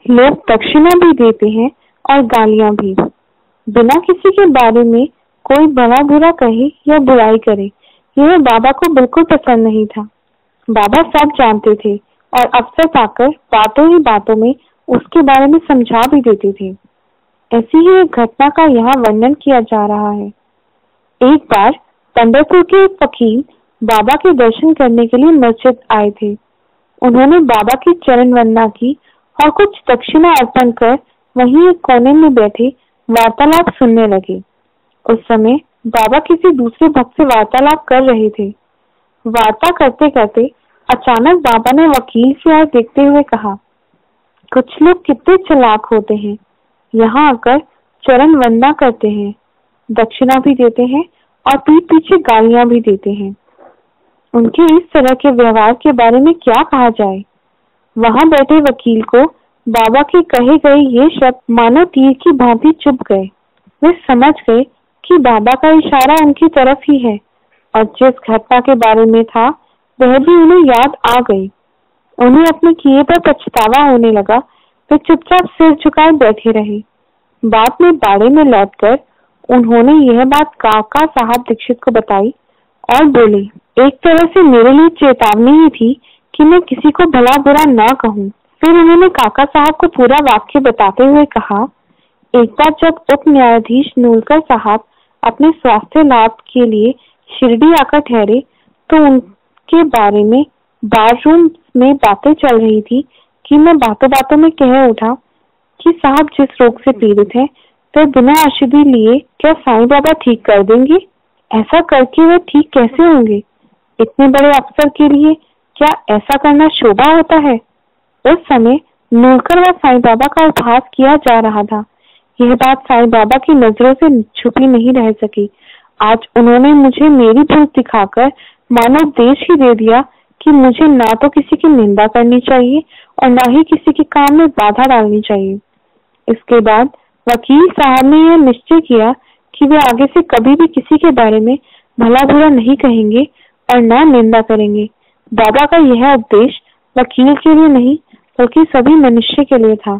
लोग दक्षिणा भी देते हैं और गालियां भी, बिना किसी के बारे में कोई भला बुरा कहे या बुराई करे। यह बाबा को बिल्कुल पसंद नहीं था। बाबा सब जानते थे और अक्सर पाकर बातों ही बातों में उसके बारे में समझा भी देते थे। ऐसी ही एक घटना का यहाँ वर्णन किया जा रहा है। एक बार पंढरपुर के एक वकील बाबा के दर्शन करने के लिए मस्जिद आए थे। उन्होंने बाबा की चरण वंदना की और कुछ दक्षिणा अर्पण कर वहीं एक कोने में बैठे वार्तालाप सुनने लगे। उस समय बाबा किसी दूसरे भक्त से वार्तालाप कर रहे थे। वार्ता करते करते अचानक बाबा ने वकील की ओर देखते हुए कहा, कुछ लोग कितने चालाक होते हैं, यहाँ आकर चरण वंदना करते हैं, दक्षिणा भी देते हैं और पीठ पीछे गालियां भी देते हैं। उनके इस तरह के व्यवहार के बारे में क्या कहा जाए। वहां बैठे वकील को बाबा के कहे गए ये शब्द मानो तीर की भांति चुभ गए। वे समझ गए कि बाबा का इशारा उनकी तरफ ही है और जिस घटना के बारे में था वह भी उन्हें याद आ गई। उन्हें अपने किए पर पछतावा होने लगा। वे चुपचाप सिर झुकाए बैठे रहे। बाद में बाड़े में लौटकर उन्होंने यह बात काका साहब दीक्षित को बताई और बोले, एक तरह से मेरे लिए चेतावनी ही थी कि मैं किसी को भला बुरा ना कहूँ। फिर उन्होंने काका साहब को पूरा वाक्य बताते हुए कहा, एक बार जब उप न्यायाधीश नूलकर साहब अपने स्वास्थ्य लाभ के लिए शिरडी आकर ठहरे तो उनके बारे में बाररूम में बातें चल रही थी कि मैं बातों बातों में कह उठा कि साहब जिस रोग से पीड़ित है तो बिना औषधि लिए क्या साईं बाबा ठीक कर देंगे? ऐसा करके वे ठीक कैसे होंगे? इतने बड़े अफसर के लिए क्या ऐसा करना शोभा होता है? उस समय नूलकर व साईं बाबा का उपहास किया जा रहा था। यह बात साईं बाबा की नजरों से छुपी नहीं रह सकी। आज उन्होंने मुझे मेरी भूल दिखाकर मानो उपदेश ही दे दिया कि मुझे ना तो किसी की निंदा करनी चाहिए और ना ही किसी के काम में बाधा डालनी चाहिए। इसके बाद वकील साहब ने यह निश्चय किया कि वे आगे से कभी भी किसी के बारे में भला बुरा नहीं कहेंगे और ना निंदा करेंगे। बाबा का यह उपदेश वकील के लिए नहीं बल्कि सभी मनुष्य के लिए था।